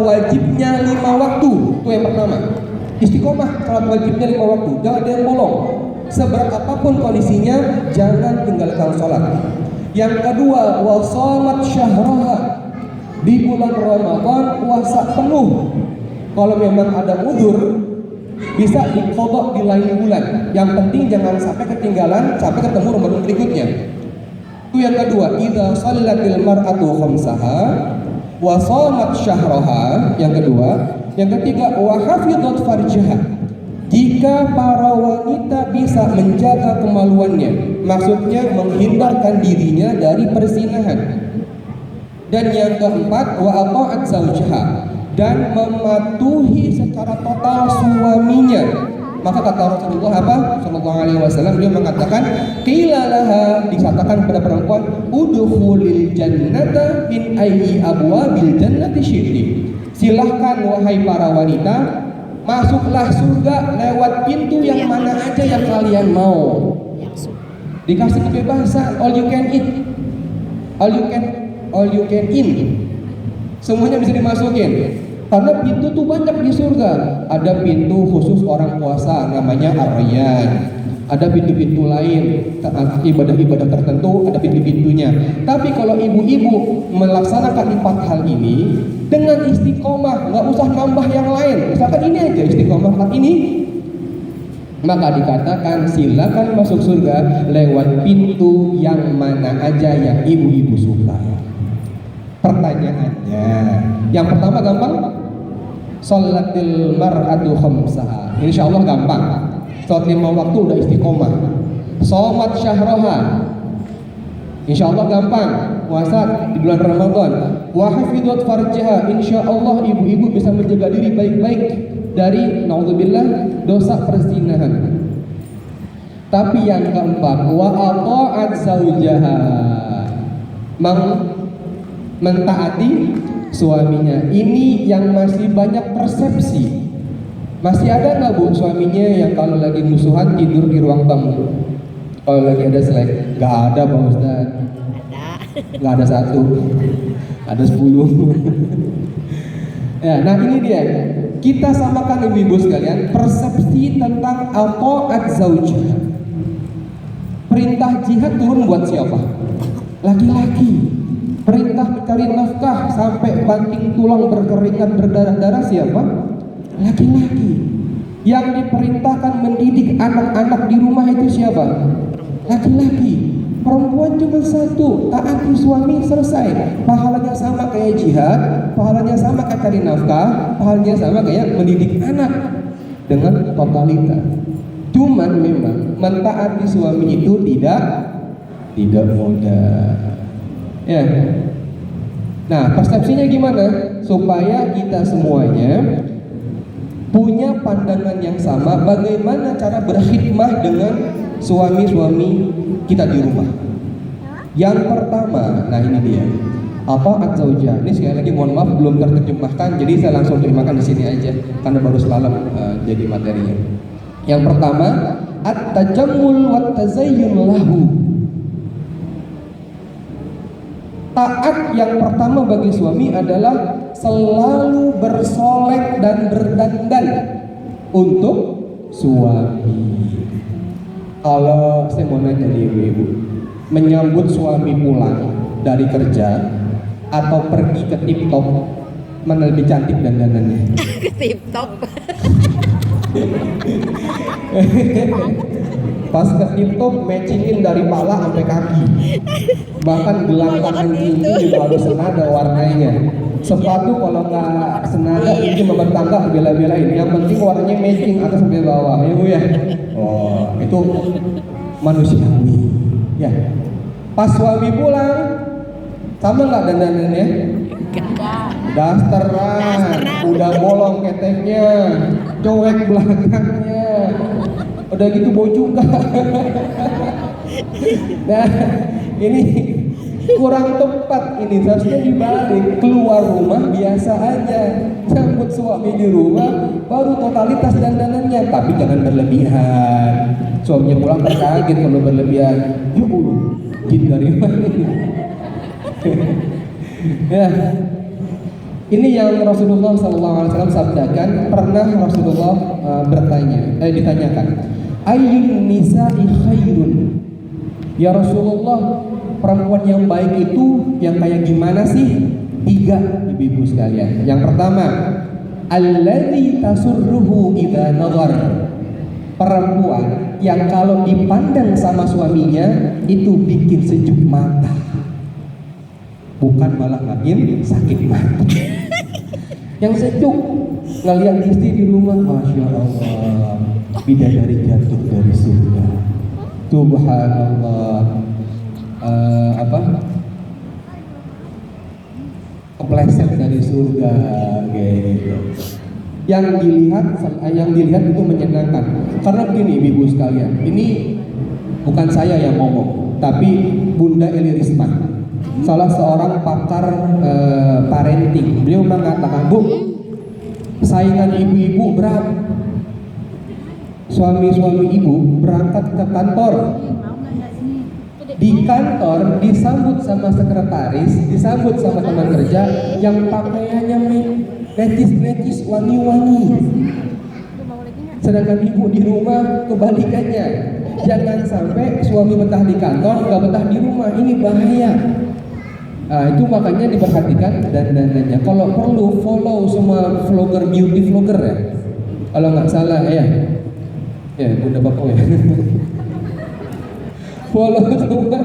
wajibnya 5 waktu. Itu yang pertama. Istiqomah salat wajibnya 5 waktu. Jangan ada yang bolong. Seberat apapun kondisinya, jangan tinggalkan salat. Yang kedua, wa shamat syahraha. Di bulan Ramadan puasa penuh. Kalau memang ada udzur, bisa diqadha di lain bulan. Yang penting jangan sampai ketinggalan sampai ketemu Ramadan berikutnya. Itu yang kedua, idza shallatil mar'atu khamsaha wa shamat syahraha. Yang kedua, yang ketiga, wa hafizat farjaha. Jika para wanita bisa menjaga kemaluannya, maksudnya menghindarkan dirinya dari perzinahan. Dan yang keempat, wa ata'at zawjaha, dan mematuhi secara total suaminya. Maka kata Rasulullah apa? Sallallahu alaihi wasallam, dia mengatakan, qila laha, dikatakan kepada perempuan, udkhulil jannata min ayyi abwabil jannati syi'ti. Silahkan wahai para wanita, masuklah surga lewat pintu yang mana aja yang kalian mau. Dikasih kebebasan, all you can eat, all you can in. Semuanya bisa dimasukin. Karena pintu tuh banyak di surga. Ada pintu khusus orang puasa namanya Ar-Rayyan. Ada pintu-pintu lain, ibadah-ibadah tertentu ada pintu-pintunya. Tapi kalau ibu-ibu melaksanakan 4 hal ini dengan istiqomah, nggak usah nambah yang lain. Misalkan ini aja istiqomah 4 ini, maka dikatakan silakan masuk surga lewat pintu yang mana aja yang ibu-ibu suka. Pertanyaannya, yang pertama gampang, sholatil mar'atu khamsaha. Insya Allah gampang. Sholat 5 waktu udah istiqomah. Sholat syahroha, insya Allah gampang. Puasa di bulan Ramadan. Wa hafidhat farjaha, insya Allah ibu-ibu bisa menjaga diri baik-baik dari naudzubillah dosa perzinahan. Tapi yang keempat, wa ata'at zawjaha, mentaati suaminya. Ini yang masih banyak persepsi. Masih ada nggak bu suaminya yang kalau lagi musuhan tidur di ruang tamu? Kalau lagi ada selek? Nggak ada Pak Ustaz. Nggak ada 1, ada 10. Ya, nah ini dia. Kita samakan ibu-ibu sekalian persepsi tentang ata'at zaujah. Perintah jihad turun buat siapa? Laki-laki. Perintah mencari nafkah sampai banting tulang berkeringat berdarah-darah siapa? Laki-laki. Yang diperintahkan mendidik anak-anak di rumah itu siapa? Laki-laki. Perempuan cuma 1, taati suami, selesai. Pahalanya sama kayak jihad, pahalanya sama kayak cari nafkah, pahalanya sama kayak mendidik anak dengan totalitas. Cuman memang mentaati suami itu tidak mudah. Ya. Nah, persepsinya gimana? Supaya kita semuanya punya pandangan yang sama bagaimana cara berkhidmah dengan suami-suami kita di rumah. Yang pertama, nah ini dia. Ata'at zaujah. Ini sekali lagi mohon maaf belum terjemahkan, jadi saya langsung terjemahkan di sini aja karena baru semalam jadi materinya. Yang pertama, at-tajammul wat tazayyun lahu. Taat yang pertama bagi suami adalah selalu bersolek dan berdandan untuk suami. Kalau saya mau nanya nih ibu-ibu, menyambut suami pulang dari kerja atau pergi ke tip top, mana lebih cantik dandanannya? Tip top. Pas ke tip top matchingin dari pala sampai kaki. Bahkan gelang tangan cincin juga harus senada warnanya. Sepatu kalau nggak senada ini membentangkan bela-belain. Yang penting warnanya matching atas sampai bawah, ya bu ya. Oh, itu manusiawi. Ya. Pas suami pulang, sama nggak dandanannya? Dasteran, udah bolong keteknya, cowek belakangnya, udah gitu bau juga. Nah, ini kurang tepat, ini seharusnya dibalik. Keluar rumah biasa aja, sambut suami di rumah baru totalitas dandanannya, tapi jangan berlebihan. Suaminya pulang terkaget kalau berlebihan. Ya Allah, jin dari mana ini? Ya. Ini yang Rasulullah SAW sabdakan. Pernah Rasulullah ditanyakan, ayyun nisa'i khairun? Ya Rasulullah, perempuan yang baik itu yang kayak gimana sih? 3, ibu-ibu sekalian. Yang pertama, alladzi tasurruhu idza nazar. Perempuan yang kalau dipandang sama suaminya itu bikin sejuk mata, bukan malah makin sakit mata. Yang sejuk ngelihat istri di rumah, masya Allah, bidadari jatuh dari surga. Subhanallah. Kepleset dari surga gitu. Yang dilihat itu menyenangkan. Karena begini ibu sekalian, ini bukan saya yang ngomong, tapi Bunda Eli Risma, salah seorang pakar parenting. Beliau mengatakan, Bu, saingan ibu-ibu berat. Suami-suami ibu berangkat ke kantor. Di kantor disambut sama sekretaris, disambut sama teman kerja yang pakaiannya netis-netis, wangi-wangi. Sedangkan ibu di rumah kebalikannya. Jangan sampai suami betah di kantor, gak betah di rumah. Ini bahaya. Nah, itu makanya diperhatikan dandanannya. Kalau perlu follow semua vlogger, beauty vlogger ya. Kalau nggak salah ya Bunda Bapak ya. Follow semuanya.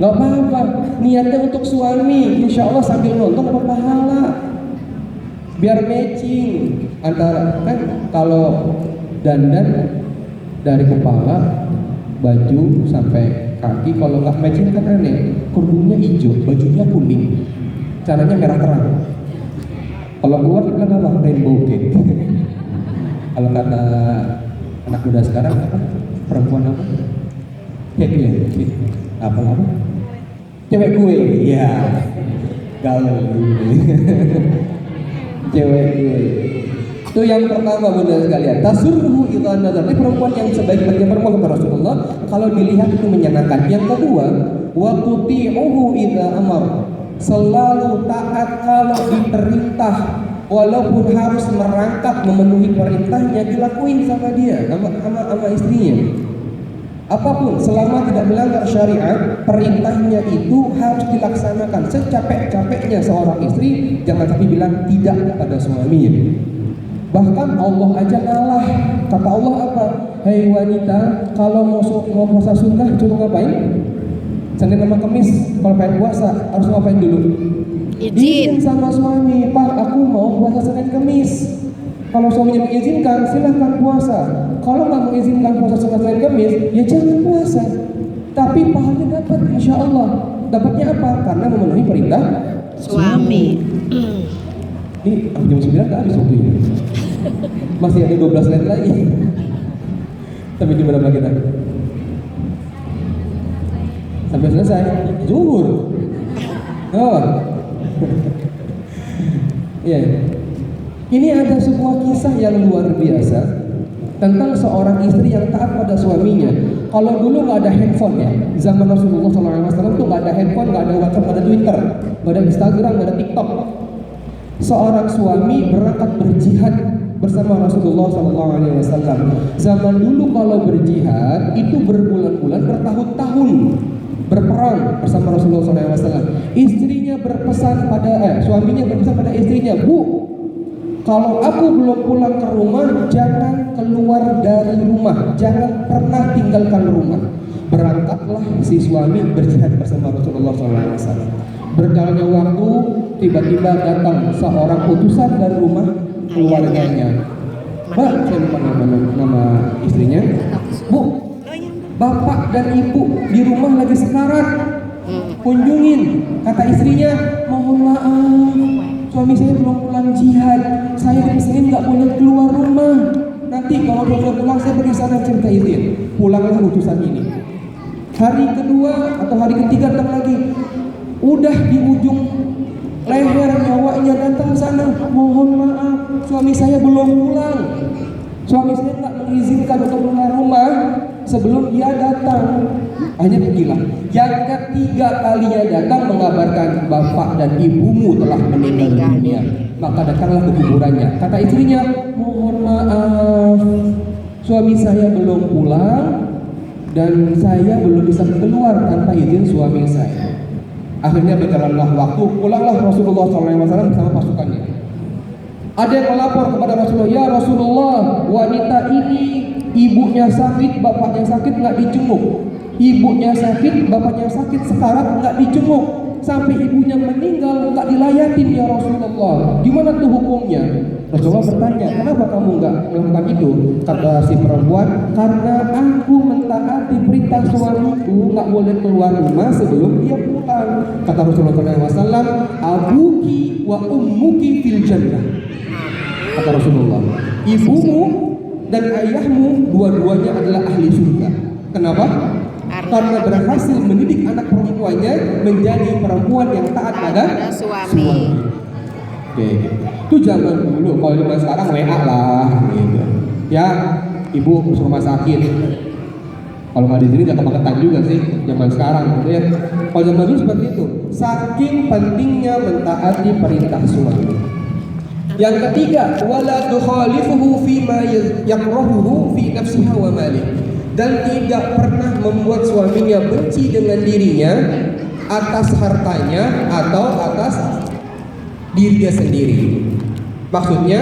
Gak apa-apa. Niatnya untuk suami. Insya Allah sambil nonton dapat pahala. Biar matching antara, kan kalau dandan dari kepala, baju sampai kaki, kalau nggak matching kan aneh. Kerudungnya hijau, bajunya kuning, caranya merah terang. Kalau keluar kita bilang apa? Rainbow cake. Kalau kata anak muda sekarang apa? Perempuan apa? Cake ya? Apa? Cewek gue, ya. Galau. Cewek gue. Itu yang pertama Bunda sekalian. Tasurruhu idza nazar. Ini perempuan yang sebaik-baiknya perempuan kata Rasulullah, kalau dilihat itu menyenangkan. Yang kedua, wa tuti'uhu idza amar. Selalu taat kalau diperintah, walaupun harus merangkak memenuhi perintahnya, dilakuin sama dia, sama istrinya. Apapun selama tidak melanggar syariat, perintahnya itu harus dilaksanakan. Secapek-capeknya seorang istri, jangan sampai bilang tidak pada suaminya. Bahkan Allah aja ngalah. Kata Allah apa? Hei wanita, kalau mau puasa sunnah coba ngapain? Senin sama Kamis kalau pengen puasa harus ngapain dulu? Izin sama suami. Pak, aku mau puasa Senin Kamis. Kalau suaminya mengizinkan, silahkan puasa. Kalau nggak mengizinkan puasa Senin Kamis, ya jangan puasa. Tapi pahalanya dapat, insya Allah. Dapatnya apa? Karena memenuhi perintah suami. Ini jam 9 nggak habis waktunya. Masih ada 12 menit lagi. Sampai di berapa kita? Sampai selesai. Zuhur. Oh. Iya. Ini ada sebuah kisah yang luar biasa tentang seorang istri yang taat pada suaminya. Kalau dulu nggak ada handphone ya, zaman Rasulullah SAW tuh nggak ada handphone, nggak ada WhatsApp, nggak ada Twitter, nggak ada Instagram, nggak ada TikTok. Seorang suami berangkat berjihad bersama Rasulullah SAW. Zaman dulu kalau berjihad itu berbulan-bulan, bertahun-tahun berperang bersama Rasulullah SAW. Istrinya berpesan pada suaminya berpesan pada istrinya, Bu, kalau aku belum pulang ke rumah, jangan keluar dari rumah, jangan pernah tinggalkan rumah. Berangkatlah si suami berjihad bersama Rasulullah SAW. Berjalannya waktu, tiba-tiba datang seorang utusan dari rumah keluarganya. Mbak, saya lupa nama istrinya. Bu, bapak dan ibu di rumah lagi sekarat, kunjungin. Kata istrinya, mohon maaf, suami saya belum pulang jihad, saya dari Senin nggak boleh keluar rumah. Nanti kalau belum pulang saya pergi sana cerita izin. Pulanglah utusan ini. Hari kedua atau hari ketiga datang lagi, udah di ujung leher nyawanya datang sana, mohon maaf, suami saya belum pulang. Suami saya nggak mengizinkan untuk keluar rumah sebelum dia datang. Akhirnya pergilah. Yang ketiga kalinya datang mengabarkan bapak dan ibumu telah meninggal dunia. Maka datanglah ke kuburannya. Kata istrinya, mohon maaf, suami saya belum pulang dan saya belum bisa keluar tanpa izin suami saya. Akhirnya berjalanlah waktu, pulanglah Rasulullah SAW bersama pasukannya. Ada yang melapor kepada Rasulullah, ya Rasulullah, wanita ini ibunya sakit, bapaknya sakit, nggak dijenguk. Ibunya sakit, bapaknya sakit, sekarat, nggak dijenguk. Sampai ibunya meninggal, nggak dilayatin ya Rasulullah. Gimana tuh hukumnya? Rasulullah bertanya, kenapa kamu nggak melakukan itu? Kata si perempuan, karena aku mentaati perintah suamiku, nggak boleh keluar rumah sebelum dia pulang. Kata Rasulullah SAW, abuki wa ummuki fil jannah. Kata Rasulullah, ibumu dan ayahmu dua-duanya adalah ahli surga. Kenapa? Karena berhasil mendidik anak perempuannya menjadi perempuan yang taat pada suami. Oke, itu zaman dulu. Kalau zaman sekarang WA lah, gitu. Ya, ibu ke rumah sakit. Kalau nggak di sini nggak kebangetan juga sih zaman sekarang, gitu ya. Kalau zaman dulu seperti itu. Saking pentingnya mentaati perintah suami. Yang ketiga, wala tukhalifuhu fima yakrahuhu fi nafsiha wa malih. Dan tidak pernah membuat suaminya benci dengan dirinya atas hartanya atau atas dirinya sendiri. Maksudnya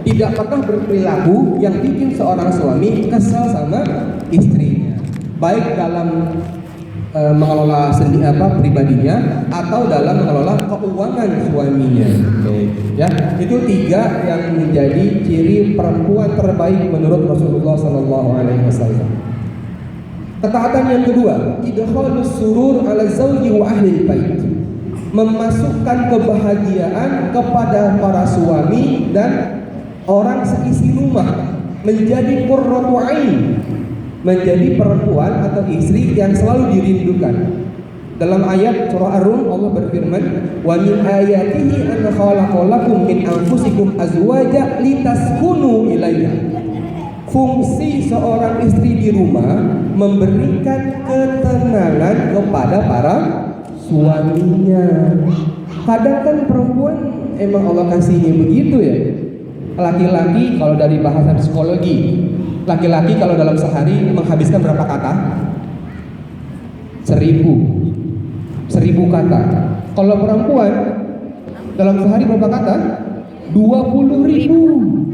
tidak pernah berperilaku yang bikin seorang suami kesal sama istrinya, baik dalam mengelola pribadinya atau dalam mengelola keuangan suaminya. Ya, itu tiga yang menjadi ciri perempuan terbaik menurut Rasulullah SAW. Ketaatan yang kedua, idkhalus surur ala zawji wa ahli bait. Memasukkan kebahagiaan kepada para suami dan orang seisi rumah, menjadi qurratu ain, menjadi perempuan atau istri yang selalu dirindukan. Dalam ayat surah Ar-Rum Allah berfirman, wa min ayatihi an khalaqalakum min anfusikum azwaja litaskunu ilaiha. Fungsi seorang istri di rumah memberikan ketenangan kepada para suaminya. Kadang kan perempuan emang Allah kasihnya begitu ya. Laki-laki kalau dari bahasa psikologi, laki-laki kalau dalam sehari menghabiskan berapa kata? 1000 kata. Kalau perempuan dalam sehari berapa kata? 20.000.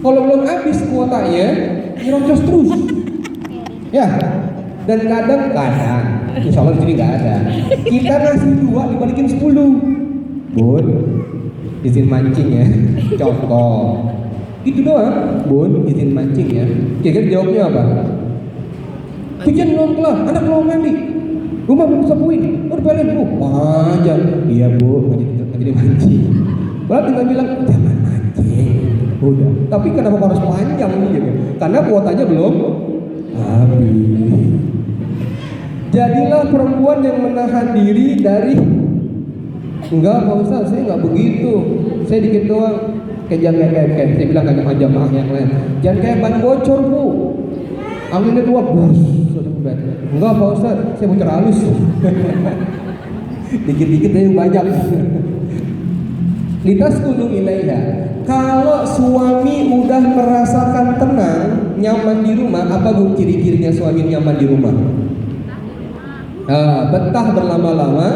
Kalau belum habis kuotanya, nyerocos terus. Ya. Dan kadang-kadang, insya Allah di sini nggak ada. Kita ngasih 2 dibalikin 10. Bun, izin mancing ya. Contoh. Itu doang. Bun, izin mancing ya. Kira-kira jawabnya apa? Hujan belum kelar, anak belum mandi, rumah belum sapuin, balik bu, panjang. Iya bu, lagi mancing. Padahal tinggal bilang jangan mancing. Udah. Tapi kenapa harus panjang gitu? Karena kuotanya belum habis. Jadilah perempuan yang menahan diri dari enggak Pak Ustaz, saya enggak begitu. Saya dikit doang. Kayak saya bilang kayak jamaah yang lain. Jangan kayak ban bocor bu. Anginnya keluar bos. Enggak Pak Ustaz, saya bocor halus. Dikit-dikit yang banyak. Litaskunu ilaiha. Kalau suami udah merasakan tenang, nyaman di rumah, apa bu ciri-cirinya suami nyaman di rumah? Nah, betah berlama-lama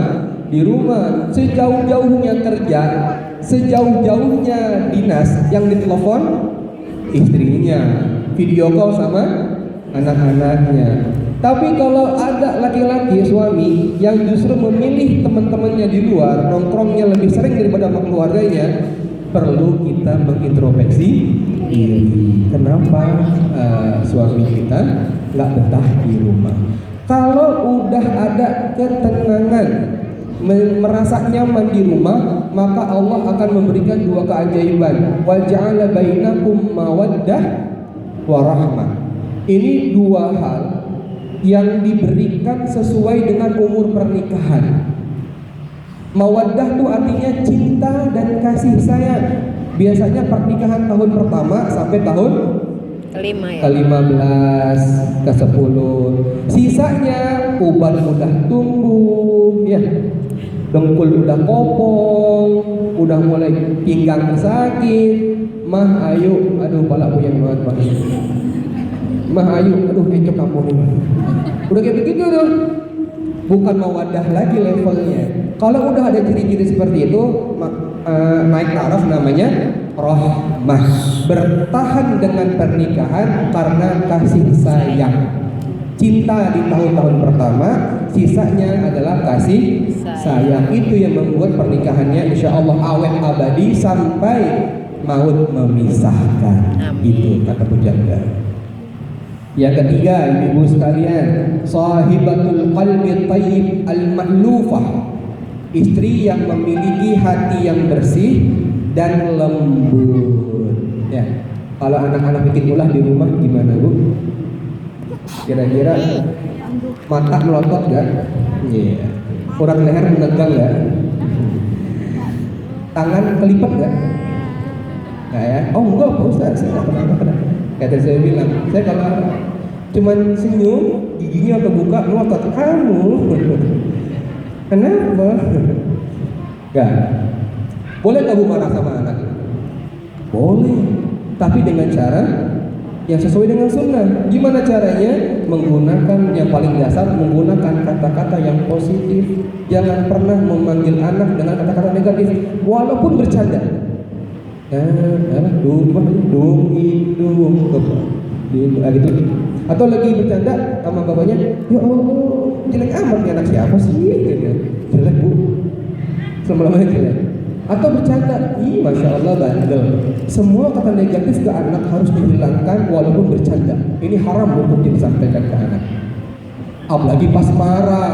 di rumah. Sejauh-jauhnya kerja, sejauh-jauhnya dinas, yang ditelepon istrinya, video call sama anak-anaknya. Tapi kalau ada laki-laki suami yang justru memilih teman-temannya di luar, nongkrongnya lebih sering daripada sama keluarganya, perlu kita mengintrospeksi diri. Kenapa suami kita nggak betah di rumah? Kalau udah ada ketenangan, merasa nyaman di rumah, maka Allah akan memberikan 2 keajaiban. Wa ja'ala bainakum mawaddah wa rahmah. Ini 2 hal yang diberikan sesuai dengan umur pernikahan. Mawaddah itu artinya cinta dan kasih sayang. Biasanya pernikahan tahun pertama sampai tahun kelima ya. ke-15, ke-10. Sisanya uban udah tumbuh, ya. Dengkul udah kopong, udah mulai pinggang sakit. Mah ayo, aduh pala puyeng banget Pak. Mah ayo, aduh encok kamu nih. Udah kayak begitu tuh. Bukan mawadah lagi levelnya. Kalau udah ada ciri-ciri seperti itu, naik taraf namanya rahmah. Bertahan dengan pernikahan karena kasih sayang. Cinta di tahun-tahun pertama, sisanya adalah kasih sayang. Itu yang membuat pernikahannya insya Allah awet abadi sampai maut memisahkan. Itu kata pujangga. Yang ketiga, ibu sekalian, sahibatul qalbi thayyib al-ma'lufah, istri yang memiliki hati yang bersih dan lembut. Ya, kalau anak-anak bikin ulah di rumah gimana Bu? Kira-kira mata melotot gak? Iya. Kurang leher menegang gak? Tangan kelipet gak? Gak ya? Oh enggak Pak Ustaz, saya gak pernah. Kata saya bilang, saya kalau cuman senyum, giginya kebuka, melotot. Kamu kenapa? Gak. Boleh gak Bu marah sama anak? Boleh, tapi dengan cara yang sesuai dengan sunnah. Gimana caranya? Menggunakan yang paling dasar, menggunakan kata-kata yang positif. Jangan pernah memanggil anak dengan kata-kata negatif, walaupun bercanda. Gitu. Atau lagi bercanda sama bapaknya, ya Allah, jelek amat nih anak siapa sih? Jelek Bu, selama-lamanya jelek. Atau bercanda, ih masya Allah bandel. Semua kata negatif ke anak harus dihilangkan walaupun bercanda. Ini haram untuk disampaikan ke anak. Apalagi pas marah.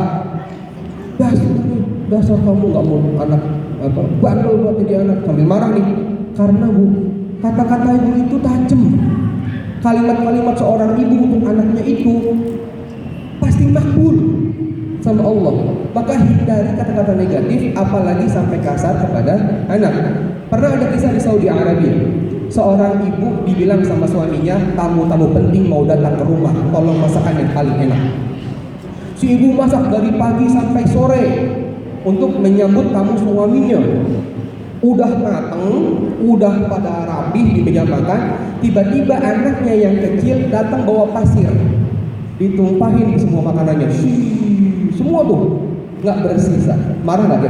Dasar kamu nggak mau anak apa bandel buat jadi anak sambil marah nih. Karena Bu, kata-kata ibu itu tajam. Kalimat-kalimat seorang ibu untuk anaknya itu pasti makbul sama Allah. Maka hindari kata-kata negatif, apalagi sampai kasar kepada anak. Pernah ada kisah di Saudi Arabia. Seorang ibu dibilang sama suaminya, tamu-tamu penting mau datang ke rumah, tolong masakan yang paling enak. Si ibu masak dari pagi sampai sore untuk menyambut tamu suaminya. Udah mateng, udah pada rapih di meja makan, tiba-tiba anaknya yang kecil datang bawa pasir, ditumpahin semua makanannya, semua tuh nggak bersisa. Marah nggak